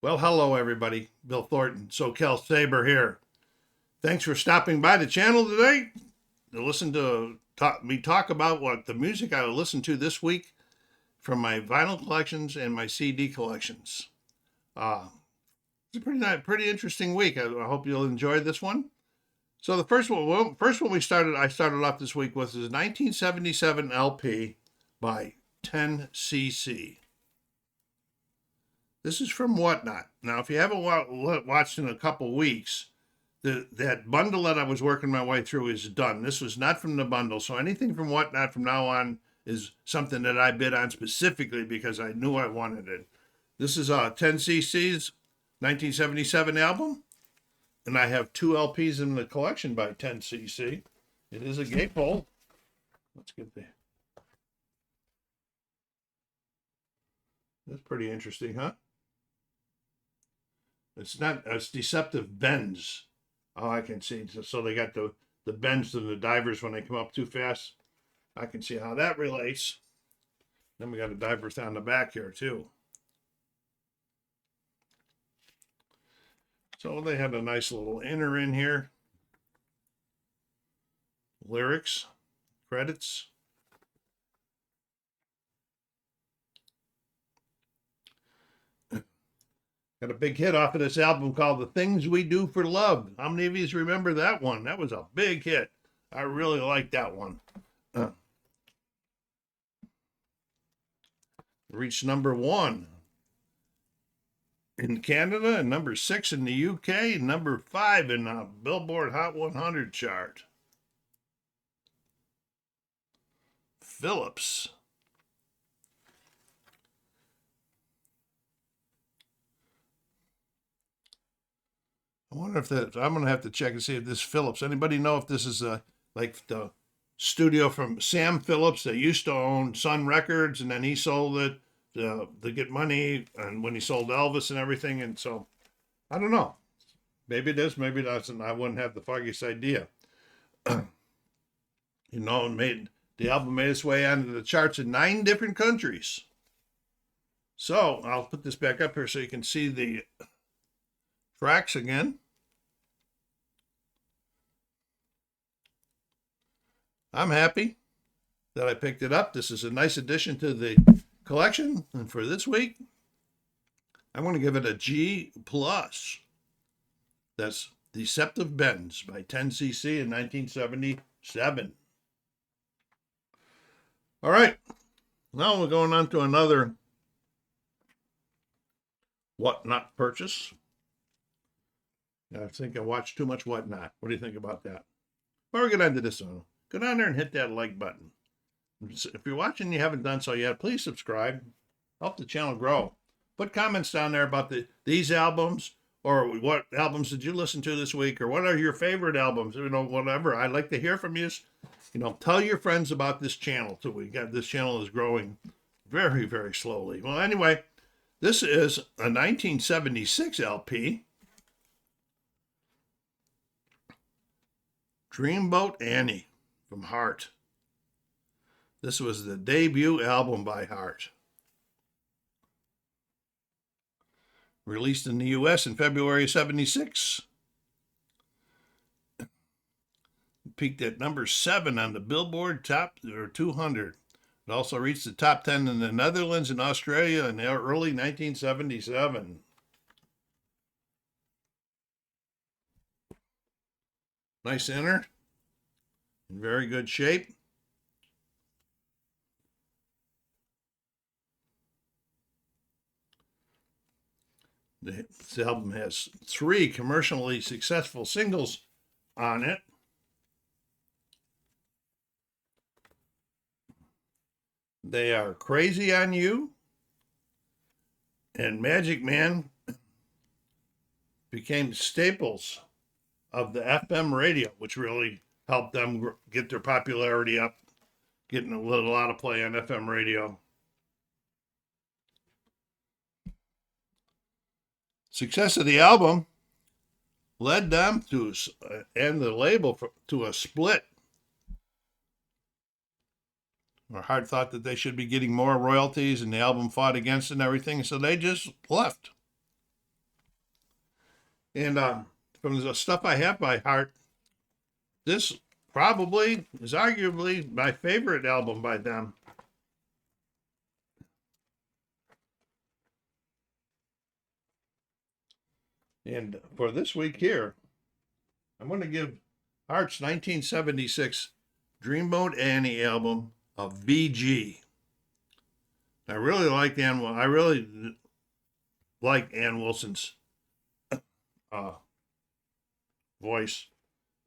Well, hello everybody. Bill Thornton, SoCal Saber here. Thanks for stopping by the channel today to listen to me talk about what the music I will listen to this week from my vinyl collections and my CD collections. Uh, it's a pretty interesting week. I hope you'll enjoy this one. So the first one I started off this week with is 1977 LP by 10cc. This is from Whatnot. Now, if you haven't watched in a couple weeks, that bundle that I was working my way through is done. This was not from the bundle, so anything from Whatnot from now on is something that I bid on specifically because I knew I wanted it. This is 10cc's 1977 album, and I have two LPs in the collection by 10cc. It is a gatefold. Let's get there. That's pretty interesting, huh? It's deceptive bends. Oh, I can see. So they got the bends and the divers when they come up too fast. I can see how that relates. Then we got a diver on the back here too. So they had a nice little inner in here. Lyrics, credits. Got a big hit off of this album called The Things We Do for Love. How many of you remember that one? That was a big hit. I really liked that one. Reached number 1 in Canada and number 6 in the UK, and number 5 in the Billboard Hot 100 chart. Phillips. I wonder if that, I'm going to have to check and see if this Phillips, anybody know if this is like the studio from Sam Phillips that used to own Sun Records, and then he sold it to get money, and when he sold Elvis and everything. And so I don't know, maybe it is, maybe it doesn't. I wouldn't have the foggiest idea. The album made its way onto the charts in 9 different countries. So I'll put this back up here so you can see the tracks again. I'm happy that I picked it up. This is a nice addition to the collection. And for this week, I'm going to give it a G+. That's Deceptive Bends by 10cc in 1977. All right. Now we're going on to another Whatnot purchase. I think I watched too much Whatnot. What do you think about that? Before we get into this one, go down there and hit that like button. If you're watching and you haven't done so yet, please subscribe. Help the channel grow. Put comments down there about these albums, or what albums did you listen to this week, or what are your favorite albums, whatever. I'd like to hear from you. Tell your friends about this channel too. This channel is growing very, very slowly. Well, anyway, this is a 1976 LP. Dreamboat Annie from Heart. This was the debut album by Heart. Released in the US in February 76. Peaked at number 7 on the Billboard Top 200. It also reached the top 10 in the Netherlands and Australia in early 1977. Nice inner, in very good shape. This album has 3 commercially successful singles on it. They are Crazy on You and Magic Man became staples of the FM radio, which really helped them get their popularity up, getting a lot of play on FM radio. Success of the album led them to, and the label to a split. Hart thought that they should be getting more royalties, and the album fought against it and everything, so they just left. And from the stuff I have by heart, this probably is arguably my favorite album by them. And for this week here, I'm going to give Heart's 1976 Dreamboat Annie album a VG. I really like Ann Wilson's uh, voice.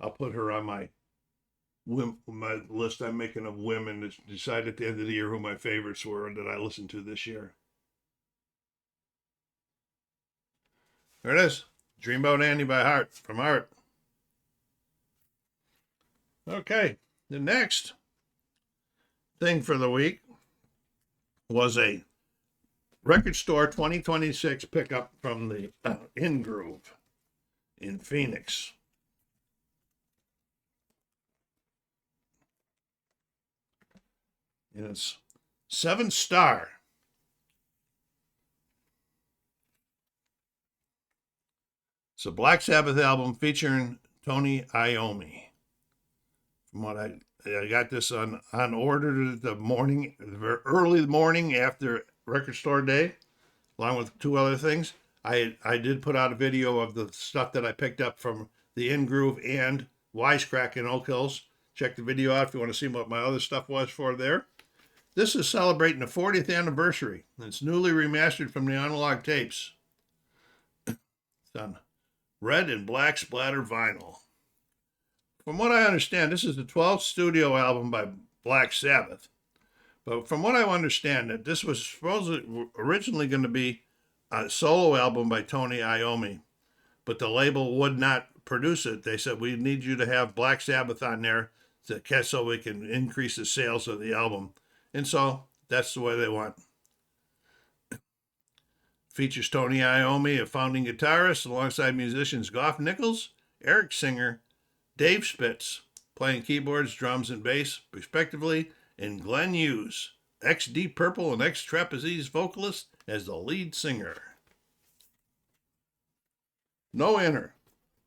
I'll put her on my list I'm making of women to decide at the end of the year who my favorites were that I listened to this year. There it is. Dreamboat Annie by Heart, from Heart. Okay, the next thing for the week was a Record Store 2026 pickup from the In Groove in Phoenix. And it's 7-star. It's a Black Sabbath album featuring Tony Iommi. From what I got this on order the morning, the early morning after Record Store Day, along with 2 other things. I did put out a video of the stuff that I picked up from the In Groove and Wisecrack in Oak Hills. Check the video out if you want to see what my other stuff was for there. This is celebrating the 40th anniversary. It's newly remastered from the analog tapes. It's on red and black splatter vinyl. From what I understand, this is the 12th studio album by Black Sabbath. But from what I understand, that this was supposedly originally going to be a solo album by Tony Iommi, but the label would not produce it. They said, we need you to have Black Sabbath on there so we can increase the sales of the album. And so that's the way they want. Features Tony Iommi, a founding guitarist, alongside musicians Goff Nichols, Eric Singer, Dave Spitz, playing keyboards, drums, and bass, respectively, and Glenn Hughes, ex-Deep Purple and ex-Trapeze vocalist, as the lead singer. No enter.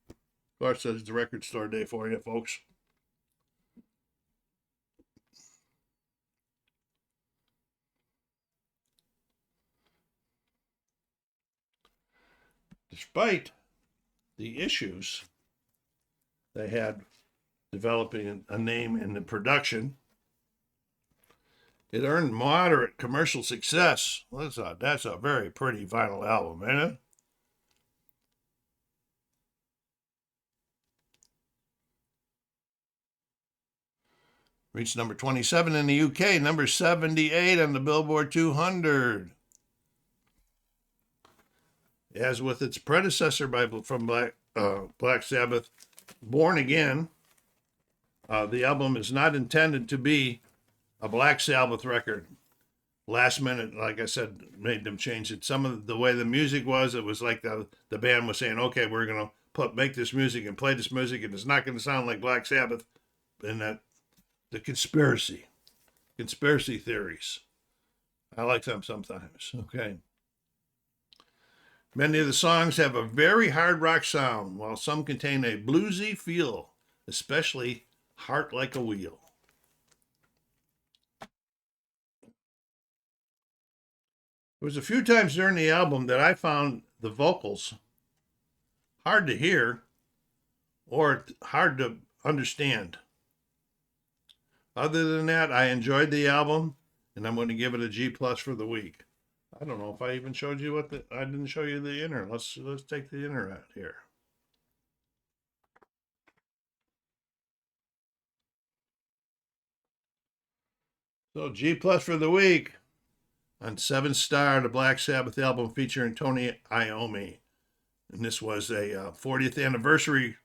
Of course, that's the Record Store Day for you, folks. Despite the issues they had developing a name in the production, it earned moderate commercial success. Well, that's a very pretty vinyl album, ain't it? Reached number 27 in the UK, number 78 on the Billboard 200. As with its predecessor from Black Sabbath, Born Again, the album is not intended to be a Black Sabbath record. Last minute, like I said, made them change it. Some of the way the music was, it was like the band was saying, okay, we're going to make this music and play this music, and it's not going to sound like Black Sabbath. And that the conspiracy theories. I like them sometimes. Okay. Many of the songs have a very hard rock sound, while some contain a bluesy feel, especially Heart Like a Wheel. There was a few times during the album that I found the vocals hard to hear or hard to understand. Other than that, I enjoyed the album, and I'm going to give it a G+ for the week. I don't know if I even showed you I didn't show you the inner. Let's take the inner out here. So G+ for the week on 7-star, the Black Sabbath album featuring Tony Iommi. And this was a 40th anniversary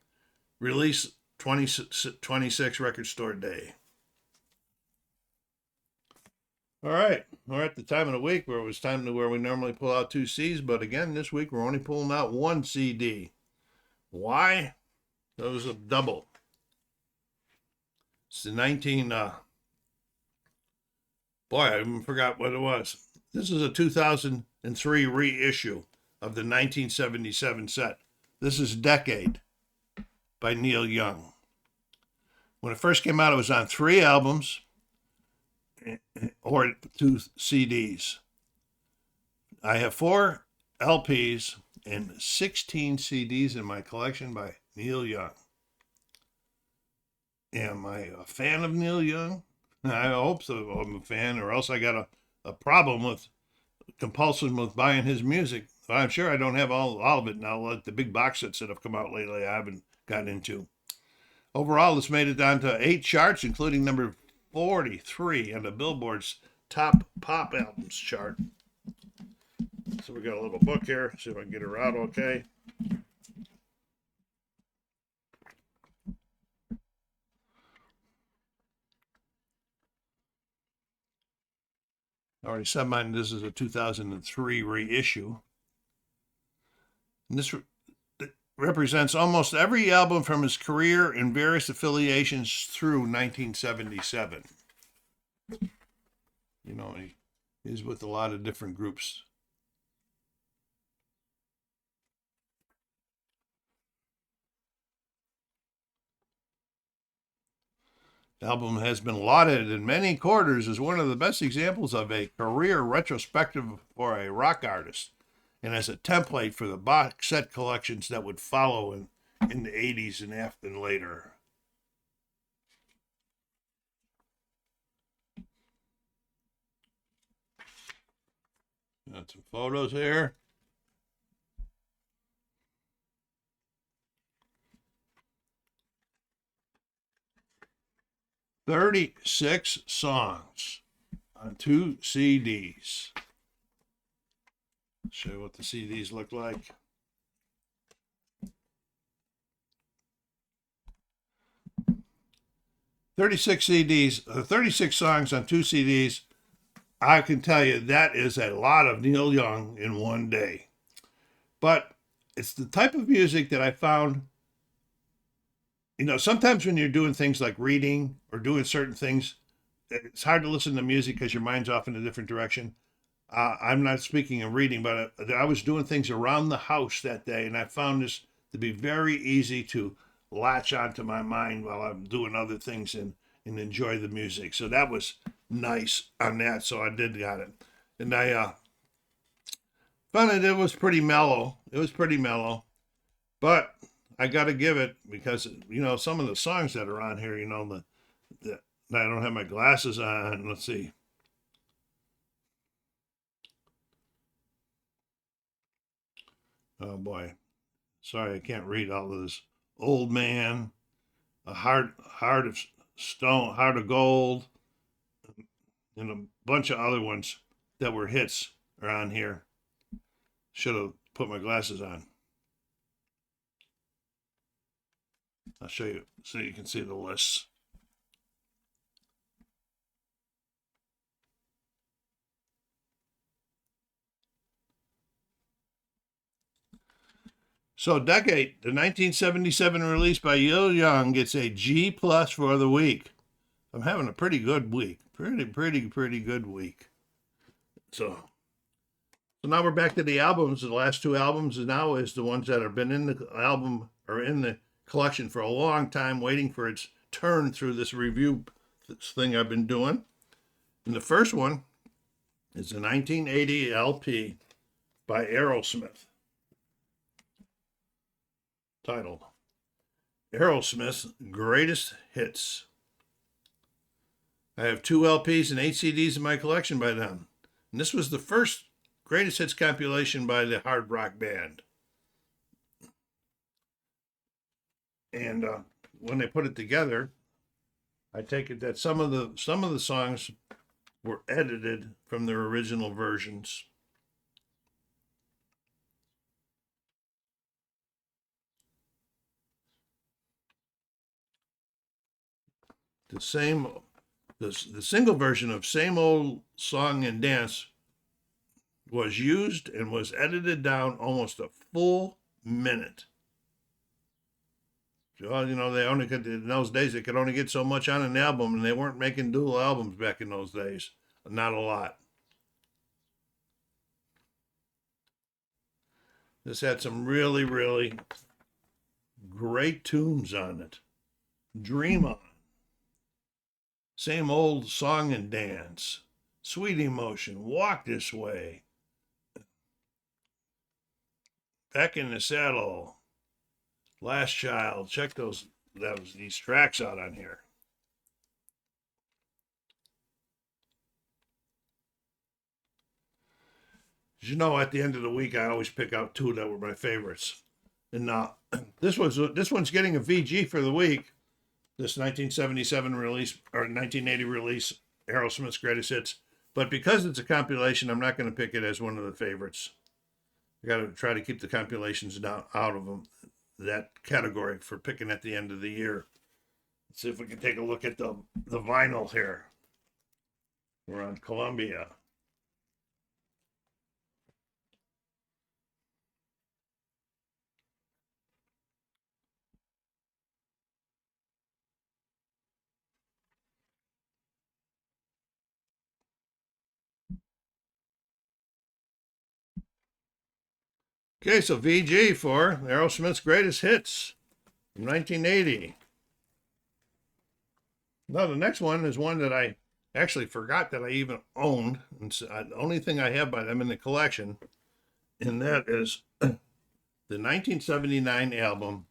release, 2026 Record Store Day. All right, we're at the time of the week where it was time to where we normally pull out 2 Cs, but again, this week we're only pulling out 1 CD. Why? That was a double. It's the boy, I even forgot what it was. This is a 2003 reissue of the 1977 set This is Decade by Neil Young. When it first came out, it was on 3 albums or 2 CDs. I have 4 LPs and 16 CDs in my collection by Neil Young. Am I a fan of Neil Young? I hope so. I'm a fan, or else I got a problem with compulsion with buying his music. I'm sure I don't have all of it now, like the big box sets that have come out lately I haven't gotten into. Overall, it's made it down to 8 charts, including number 43 on the Billboard's top pop albums chart. So we got a little book here. See if I can get her out okay. I already said mine. This is a 2003 reissue. And this represents almost every album from his career and various affiliations through 1977. You know, he's with a lot of different groups. The album has been lauded in many quarters as one of the best examples of a career retrospective for a rock artist, and as a template for the box set collections that would follow in the 80s and after and later. Got some photos here. "36 songs on 2 CDs. Show you what the CDs look like. "36 CDs, 36 songs on 2 CDs. I can tell you that is a lot of Neil Young in one day. But it's the type of music that I found, sometimes when you're doing things like reading or doing certain things, it's hard to listen to music because your mind's off in a different direction. I'm not speaking of reading, but I was doing things around the house that day, and I found this to be very easy to latch onto my mind while I'm doing other things and enjoy the music. So that was nice on that. So I did got it. And I found it was pretty mellow. It was pretty mellow. But I got to give it because, some of the songs that are on here, the I don't have my glasses on. Let's see. Oh boy. Sorry, I can't read all of this. "Old Man," "A Heart of Stone," "Heart of Gold," and a bunch of other ones that were hits are on here. Should have put my glasses on. I'll show you so you can see the lists. So Decade, the 1977 release by Neil Young, gets a G plus for the week. I'm having a pretty good week. Pretty good week. So now we're back to the albums. The last 2 albums now is the ones that have been in the album or in the collection for a long time, waiting for its turn through this review thing I've been doing. And the first one is the 1980 LP by Aerosmith, titled "Aerosmith's Greatest Hits." I have 2 LPs and 8 CDs in my collection by them. And this was the first greatest hits compilation by the hard rock band. And when they put it together, I take it that some of the songs were edited from their original versions. The single version of "Same Old Song and Dance" was used and was edited down almost a full minute. Well, they only could, in those days, they could only get so much on an album, and they weren't making dual albums back in those days. Not a lot. This had some really, really great tunes on it. Dream On, Same Old Song and Dance, Sweet Emotion, Walk This Way, Back in the Saddle, Last Child. Check these tracks out on here. As you know, at the end of the week, I always pick out two that were my favorites. And now this one's getting a VG for the week. This 1977 release or 1980 release, Aerosmith's Greatest Hits. But because it's a compilation, I'm not going to pick it as one of the favorites. I got to try to keep the compilations down out of them, that category for picking at the end of the year. Let's see if we can take a look at the vinyl here. We're on Columbia. Okay, so VG for Aerosmith's Greatest Hits from 1980. Now, the next one is one that I actually forgot that I even owned. It's the only thing I have by them in the collection, and that is the 1979 album,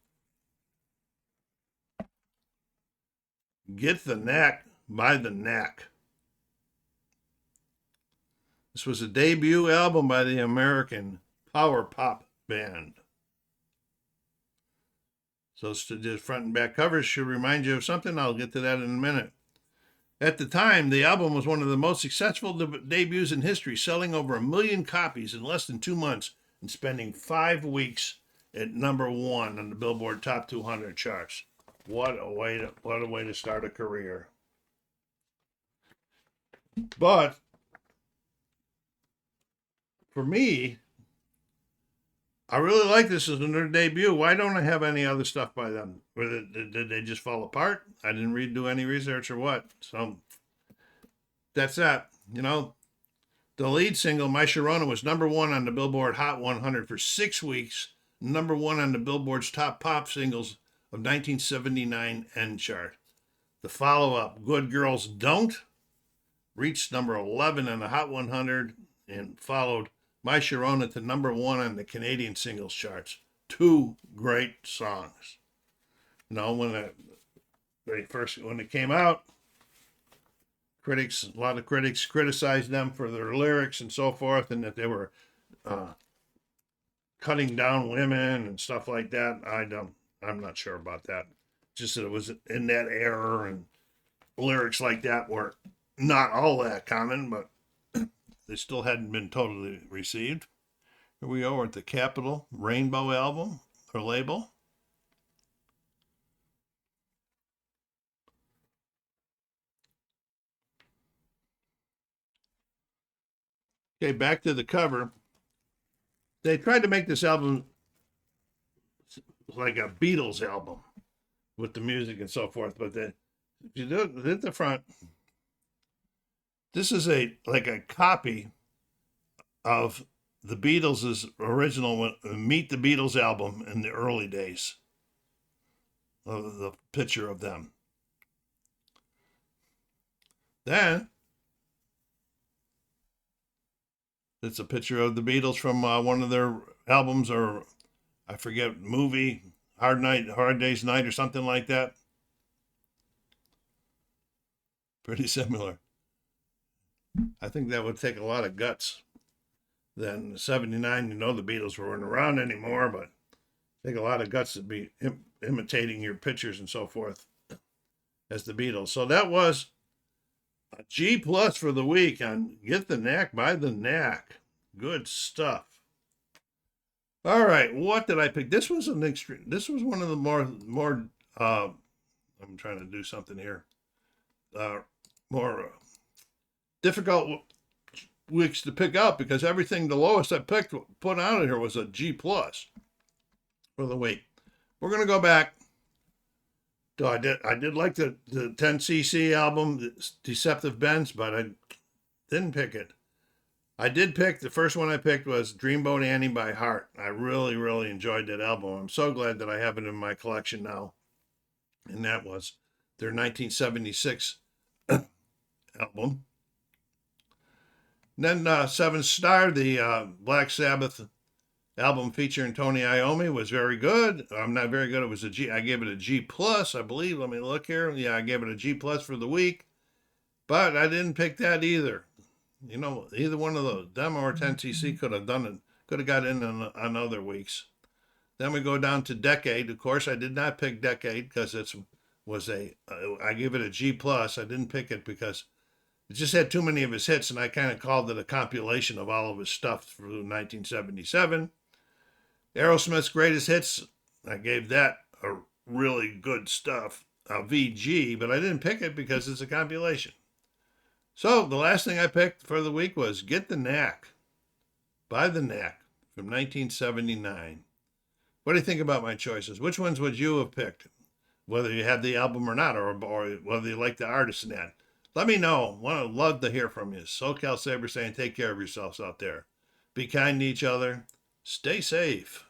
Get the Knack by the Knack. This was a debut album by the American power pop band. So the front and back covers should remind you of something. I'll get to that in a minute. At the time, the album was one of the most successful debuts in history, selling over 1 million copies in less than 2 months and spending 5 weeks at number 1 on the Billboard Top 200 charts. What a way to start a career. But for me, I really like this as their debut. Why don't I have any other stuff by them? Or did they just fall apart? I didn't do any research or what. So that's that. You know, the lead single, My Sharona, was number 1 on the Billboard Hot 100 for 6 weeks. Number 1 on the Billboard's top pop singles of 1979 end chart. The follow-up, Good Girls Don't, reached number 11 on the Hot 100 and followed My Sharona to number 1 on the Canadian singles charts. 2 great songs. You know, when it came out, a lot of critics criticized them for their lyrics and so forth, and that they were cutting down women and stuff like that. I'm not sure about that. Just that it was in that era, and lyrics like that were not all that common, but they still hadn't been totally received. Here we are at the Capitol Rainbow album or label. Okay, back to the cover. They tried to make this album like a Beatles album with the music and so forth, but if you look at the front, this is like a copy of the Beatles' original Meet the Beatles album in the early days. The picture of them. Then it's a picture of the Beatles from one of their albums, or I forget, movie, Hard Day's Night or something like that. Pretty similar. I think that would take a lot of guts. Then 79, you know, the Beatles weren't around anymore, but take a lot of guts to be imitating your pictures and so forth as the Beatles. So that was a G+ for the week on Get the Knack by the Knack. Good stuff. All right, what did I pick? This was one of the more I'm trying to do something here. More difficult weeks to pick out, because everything, the lowest I put out of here was a G+ for the week. We're gonna go back. So I did like the 10cc album, Deceptive Bends, but I didn't pick it. I did pick, the first one I picked was Dreamboat Annie by Heart. I really, really enjoyed that album. I'm so glad that I have it in my collection now. And that was their 1976 album. And then Seven Star, the Black Sabbath album featuring Tony Iommi, was very good. I'm not very good. It was a G. I gave it a G plus, I believe. Let me look here. Yeah, I gave it a G plus for the week. But I didn't pick that either. You know, either one of those, them or 10cc, could have done it. Could have got in on other weeks. Then we go down to Decade. Of course, I did not pick Decade because it was I give it a G plus. I didn't pick it because it just had too many of his hits, and I kind of called it a compilation of all of his stuff through 1977. Aerosmith's Greatest Hits, I gave that a really good stuff, a VG, but I didn't pick it because it's a compilation. So the last thing I picked for the week was Get the Knack by the Knack from 1979. What do you think about my choices? Which ones would you have picked? Whether you had the album or not, or whether you like the artist in that. Let me know. Love to hear from you. SoCal Saber saying take care of yourselves out there. Be kind to each other. Stay safe.